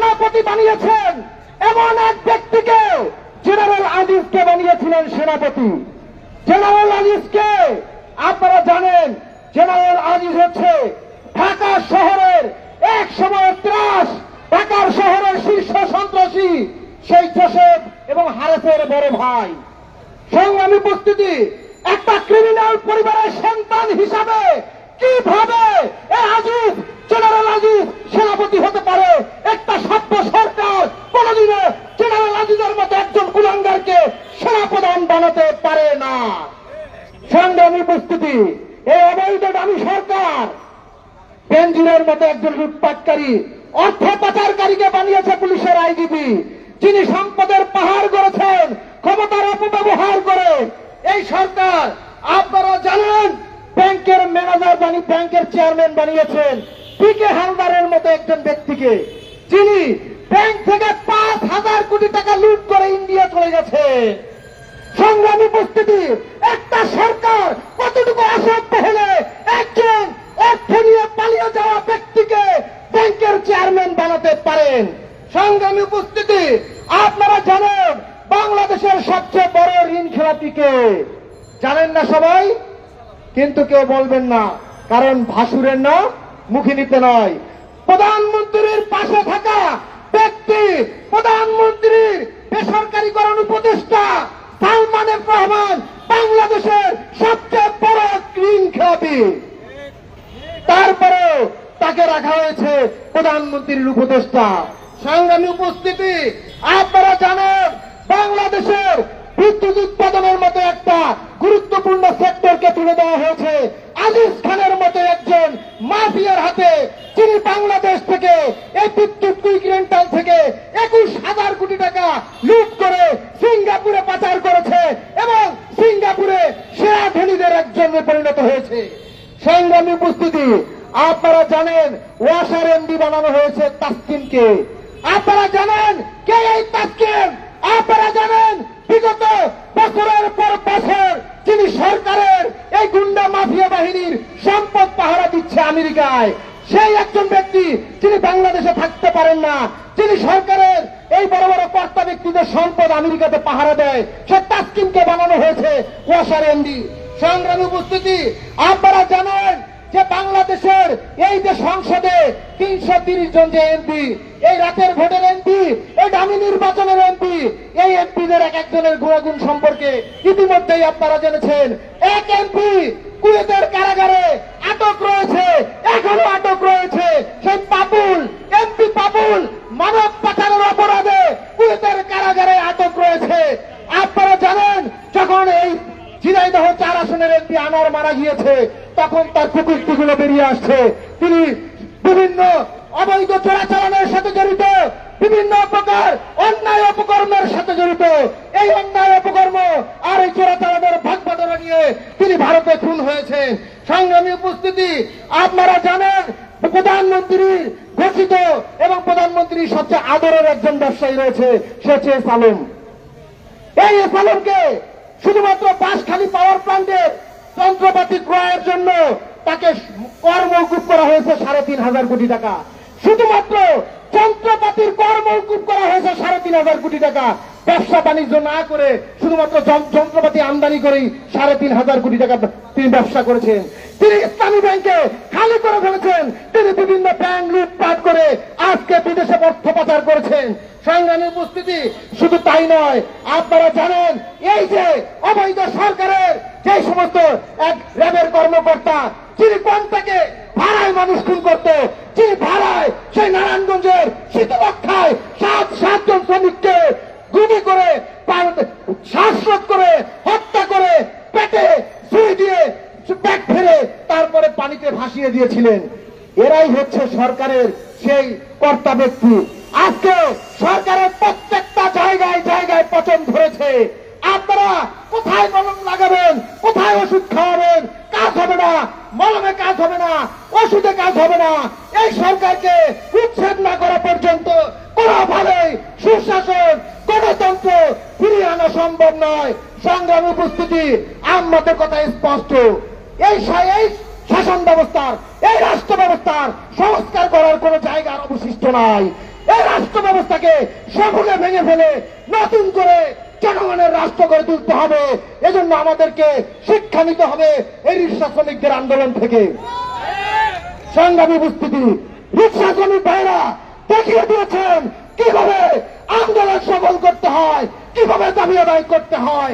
সেনাপতি বানিয়েছেন এমন এক ব্যক্তিকে জেনারেল আজিজকে বানিয়েছিলেন সেনাপতি। জেনারেল আজিজকে আপনারা জানেন, জেনারেল আজিজ হচ্ছে ঢাকা শহরের এক সময় ত্রাস, ঢাকার শহরের শীর্ষ সন্ত্রাসী সেই জোসেফ এবং হারেসের বড় ভাই। সংগ্রামী উপস্থিতি, একটা ক্রিমিনাল পরিবারের সন্তান হিসাবে কিভাবে আজিজ, জেনারেল আজিজ সেনাপতি হতে পারে? একটা সভ্য সরকার কোনদিনও জেনারেল আজিজের মতো একজন কুলাঙ্গারকে সেনাপ্রধান বানাতে পারে না। সংগ্রামী উপস্থিতি, এই অবৈধ দামি সরকার বেনজিরের মতো একজন লুটপাটকারী, অর্থ পাচারকারীকে বানিয়েছে পুলিশের আইজিপি, যিনি সম্পদের পাহাড় গড়েছেন ক্ষমতার অপব্যবহার করে। এই সরকার আপনারা জানেন ব্যাংকের ম্যানেজার ব্যাংকের চেয়ারম্যান বানিয়েছেন পিকে হালদারের মতো একজন ব্যক্তিকে, যিনি ব্যাংক থেকে 5,000 কোটি টাকা লুট করে ইন্ডিয়া চলে গেছে। সংগ্রামী উপস্থিতি, একটা সরকার কতটুকু অসভ্য হলে একজন অর্থ নিয়ে পালিয়ে যাওয়া ব্যক্তিকে ব্যাংকের চেয়ারম্যান বানাতে পারেন? সংগ্রামী উপস্থিতি, আপনারা জানেন বাংলাদেশের সবচেয়ে বড় ঋণ খেলাপিকে জানেন না সবাই, কিন্তু কেউ বলবেন না, কারণ ভাসুরের না মুখে নিতে নয়। প্রধানমন্ত্রীর পাশে থাকা ব্যক্তি, প্রধানমন্ত্রীর বেসরকারীকরণ উপদেষ্টা সালমান এফ রহমান বাংলাদেশের সবচেয়ে বড় ঋণ খেলাপি। তারপরেও তাকে রাখা হয়েছে প্রধানমন্ত্রীর উপদেষ্টা। সংগ্রামী উপস্থিতি, আপনারা জানেন বাংলাদেশের বিদ্যুৎ উৎপাদনের মতো একটা গুরুত্বপূর্ণ সেক্টরকে তুলে দেওয়া হয়েছে আজিজ খানের মতো একজন মাফিয়ার হাতে, যিনি বাংলাদেশ থেকে এই বিদ্যুৎ কুইক রেন্টাল থেকে 21,000 কোটি টাকা লুট করে সিঙ্গাপুরে পাচার করেছে এবং সিঙ্গাপুরে সেরা ধনীদের একজনে পরিণত হয়েছে। সংগ্রামী উপস্থিতি, আপনারা জানেন ওয়াসার এমডি বানানো হয়েছে তাসকিনকে। আপনারা জানেন কে এই তাসকিন? আপনারা জানেন বিগত বছরের পর বছর যিনি সরকারের এই গুন্ডা মাফিয়া বাহিনীর সম্পদ পাহারা দিচ্ছে আমেরিকায়, সেই একজন ব্যক্তি যিনি বাংলাদেশে থাকতে পারেন না, যিনি সরকারের এই বড় বড় কর্তা ব্যক্তিদের সম্পদ আমেরিকাতে পাহারা দেয়, সে তাসকিনকে বানানো হয়েছে ওয়াসার এমডি। সংগ্রামী উপস্থিতি, আপনারা জানেন যে বাংলাদেশের এই যে সংসদে 330 জন যে এমপি, এই রাতের ভোটের এমপি, এই দামি নির্বাচনের এমপি, এই এমপিদের এক একজনের গুণাগুণ সম্পর্কে ইতিমধ্যেই আপনারা জেনেছেন। এক এমপি কুয়েতের কারাগারে আটক রয়েছে, এখনো আটক রয়েছে। সেই পাপুল, এমপি পাপুল মানব পাচারের অপরাধে কুয়েতের কারাগারে আটক রয়েছে। আপনারা জানেন যখন এই ঝিনাইদহ 4 আসনের এমপি আনোয়ার মারা গিয়েছে, তখন তার কুকুরটিগুলো বেরিয়ে আসছে। তিনি বিভিন্ন অবৈধ চোরাচালানের সাথে জড়িত, বিভিন্ন প্রকার অন্যায় অপকর্মের সাথে জড়িত। এই অন্যায় অপকর্ম আর এই চোরাচালানের ভাগবাটোয়ারা নিয়ে তিনি ভারতে খুন হয়েছেন। সংগ্রামী উপস্থিতি, আপনারা জানেন প্রধানমন্ত্রীর ঘোষিত এবং প্রধানমন্ত্রীর সবচেয়ে আদরের একজন ব্যবসায়ী রয়েছে, সে হচ্ছে এস আলম। এই এস আলমকে শুধুমাত্র বাঁশখালী পাওয়ার প্ল্যান্টের যন্ত্রপাতি ক্রয়ের জন্য তাকে কর মওকুফ করা হয়েছে 3,500 কোটি টাকা। শুধুমাত্র যন্ত্রপাতির কর মওকুফ করা হয়েছে 3,500 কোটি টাকা। ব্যবসা বাণিজ্য না করে শুধুমাত্র যন্ত্রপাতি আমদানি করেই 3,500 কোটি টাকা তিনি ব্যবসা করেছেন। তিনি ইসলামী ব্যাংকে খালি করে ফেলেছেন। তিনি বিভিন্ন ব্যাংক লুটপাট করে আজকে বিদেশে অর্থ পাচার করেছেন। সংগ্রামী উপস্থিতি, শুধু তাই নয়, আপনারা জানেন এই যে অবৈধ সরকারের যে সমস্ত এক র্যাবের কর্মকর্তা, যিনি কোনটাকে ভাড়ায় মানুষ খুন করত, যিনি ভাড়ায় সেই নারায়ণগঞ্জের শীতলক্ষায় 7 জন শ্রমিককে গুলি করে শ্বাসরোধ করে হত্যা করে পেটে সুই দিয়ে পেট ফেলে তারপরে পানিতে ভাসিয়ে দিয়েছিলেন। এরাই হচ্ছে সরকারের সেই কর্তা ব্যক্তি। আজকে সরকারের প্রত্যেকটা জায়গায় জায়গায় পচন ধরেছে। আপনারা কোথায় মলম লাগাবেন, কোথায় ওষুধ খাওয়াবেন? কাজ হবে না, মলমে কাজ হবে না, ওষুধে কাজ হবে না। এই সরকারকে উচ্ছেদ না করা পর্যন্ত কোনোভাবেই সুশাসন, গণতন্ত্র ফিরিয়ে আনা সম্ভব নয়। সংগ্রামী উপস্থিতি, আমাদের কথা স্পষ্ট, এই শাসন ব্যবস্থার, এই রাষ্ট্র ব্যবস্থার সংস্কার করার কোন জায়গা অবশিষ্ট নাই। এই রাষ্ট্র ব্যবস্থাকে সকলে ভেঙে ফেলে নতুন করে জনগণের রাষ্ট্র করে তুলতে হবে। এজন্য আমাদেরকে শিক্ষা নিতে হবে এই রিক্সা শ্রমিকদের আন্দোলন থেকে। সংগ্রামী উপস্থিতি, রিক্সা শ্রমিক ভাইরা দেখিয়ে দিয়েছেন কিভাবে আন্দোলন সফল করতে হয়, কিভাবে দাবি আদায় করতে হয়।